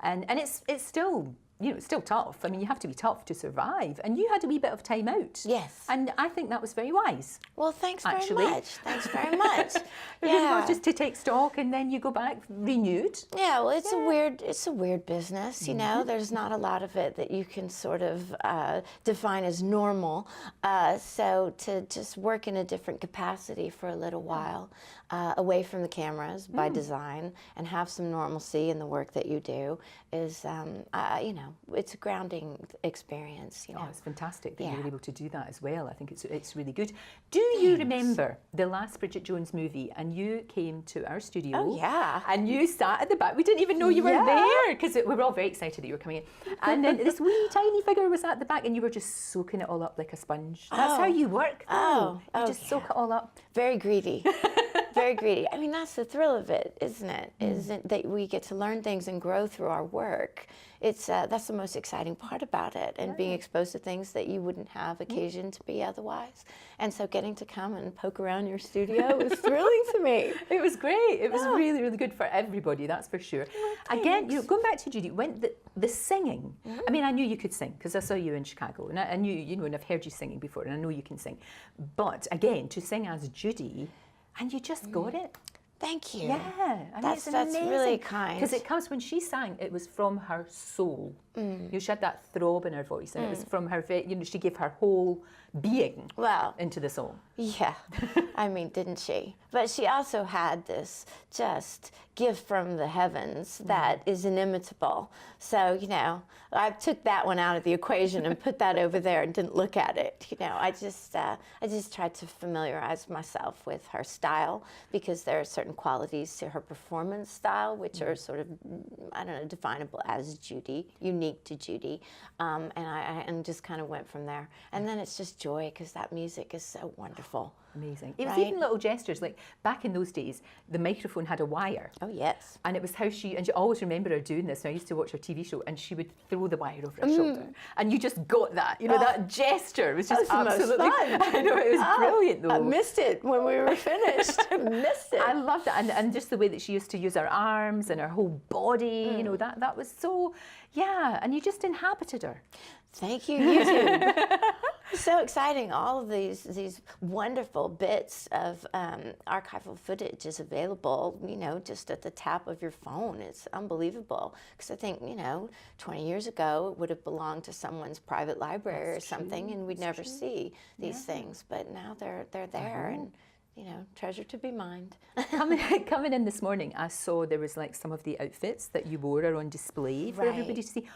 And it's still, you know, it's still tough. I mean, you have to be tough to survive. And you had a wee bit of time out. Yes. And I think that was very wise. Well, thanks very actually. much. Thanks very much. Yeah. Just to take stock and then you go back renewed. Yeah, well, it's a weird business, you know. There's not a lot of it that you can sort of define as normal. So to just work in a different capacity for a little while, away from the cameras by design, and have some normalcy in the work that you do is, you know, it's a grounding experience. You know, it's fantastic that you were able to do that as well. I think it's really good. Do you remember the last Bridget Jones movie? And you came to our studio. Oh yeah. And you sat at the back. We didn't even know you were there because we were all very excited that you were coming in. And then this wee tiny figure was at the back, and you were just soaking it all up like a sponge. That's how you work. You just soak it all up. Very greedy. Very greedy. I mean, that's the thrill of it, isn't it? Isn't that we get to learn things and grow through our work? It's that's the most exciting part about it, and being exposed to things that you wouldn't have occasion to be otherwise. And so, getting to come and poke around your studio was thrilling to me. It was great. It was really, really good for everybody. That's for sure. Again, you know, going back to Judy, when the singing. I mean, I knew you could sing because I saw you in Chicago, and I knew, you know, and I've heard you singing before, and I know you can sing. But again, to sing as Judy. And you just got it. Thank you. Yeah, I mean, that's really kind. Because it comes when she sang, it was from her soul. You she had that throb in her voice, and it was from her. You know, she gave her whole being into the song. Yeah, I mean, didn't she? But she also had this just gift from the heavens that is inimitable. So, you know, I took that one out of the equation and put that over there and didn't look at it. You know, I just tried to familiarize myself with her style, because there are certain qualities to her performance style which are sort of, I don't know, definable as Judy, unique to Judy, and just kind of went from there. And then it's just joy, because that music is so wonderful. Amazing. It was even little gestures, like back in those days, the microphone had a wire. Oh, yes. And it was how and you always remember her doing this. And I used to watch her TV show, and she would throw the wire over her shoulder. And you just got that, you know, that gesture was just absolutely fun. I know, it was brilliant though. I missed it when we were finished. Missed it. I loved that. And just the way that she used to use her arms and her whole body, you know, that was so, and you just inhabited her. Thank you, YouTube. So exciting. All of these wonderful bits of archival footage is available, you know, just at the tap of your phone. It's unbelievable. Because I think, you know, 20 years ago, it would have belonged to someone's private library or something, and we'd never see these things. But now they're there, and you know, treasure to be mined. Coming in this morning, I saw there was like some of the outfits that you wore are on display for everybody to see.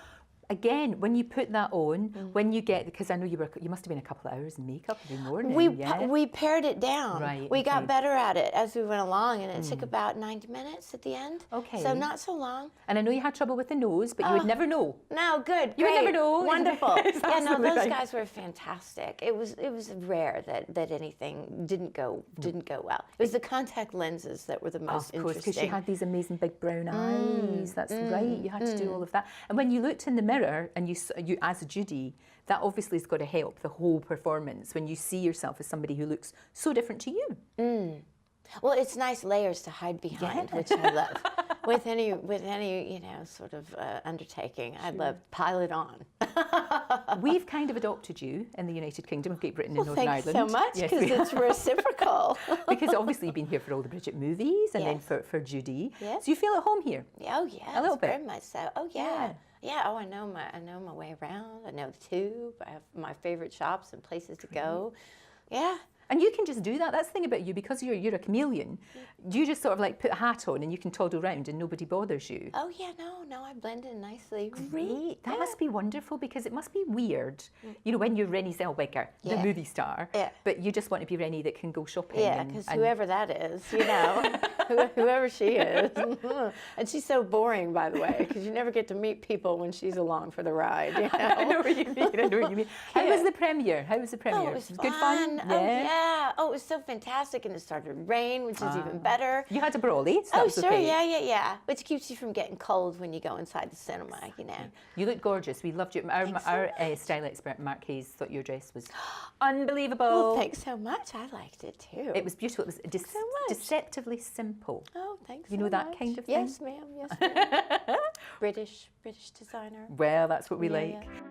Again, when you put that on, when you get, because I know you must have been a couple of hours in makeup every morning. We pared it down. Right, we got better at it as we went along, and it took about 90 minutes at the end. Okay. So not so long. And I know you had trouble with the nose, but you would never know. No, good. You would never know. Wonderful. Yeah, no, those guys were fantastic. It was rare that anything didn't go well. It was the contact lenses that were the most interesting. Of course, because she had these amazing big brown eyes. That's right. You had to do all of that. And when you looked in the mirror and you as a Judy, that obviously has got to help the whole performance when you see yourself as somebody who looks so different to you. Well, it's nice layers to hide behind, which I love. With any you know, sort of undertaking, I'd love pile it on. We've kind of adopted you in the United Kingdom of Great Britain and Northern Ireland. Thanks so much, because it's reciprocal. Because obviously you've been here for all the Bridget movies, and then for Judy. Yes. So you feel at home here? Oh yeah, a little bit. Very much so. Oh yeah. Yeah, oh, I know my way around. I know the tube. I have my favorite shops and places to go. Yeah. And you can just do that. That's the thing about you, because you're a chameleon. You just sort of like put a hat on and you can toddle around and nobody bothers you. Oh yeah, no, I blend in nicely. Great. That must be wonderful, because it must be weird, you know, when you're Renée Zellweger, the movie star, but you just want to be Renée that can go shopping. Yeah, because whoever that is, you know, whoever she is. And she's so boring, by the way, because you never get to meet people when she's along for the ride. You know? I know what you mean. How was the premiere? Oh, it was Good fun? Oh, yeah. Yeah. Oh, it was so fantastic, and it started to rain, which is even better. You had a brolly, so that was sure, okay. yeah. Which keeps you from getting cold when you go inside the cinema, you know. You look gorgeous. We loved you. Our style expert, Mark Hayes, thought your dress was unbelievable. Well, thanks so much. I liked it too. It was beautiful. It was so much. deceptively simple. Oh, thanks. You know that kind of thing? Yes, ma'am. Yes, ma'am. British designer. Well, that's what we Yeah, like. yeah.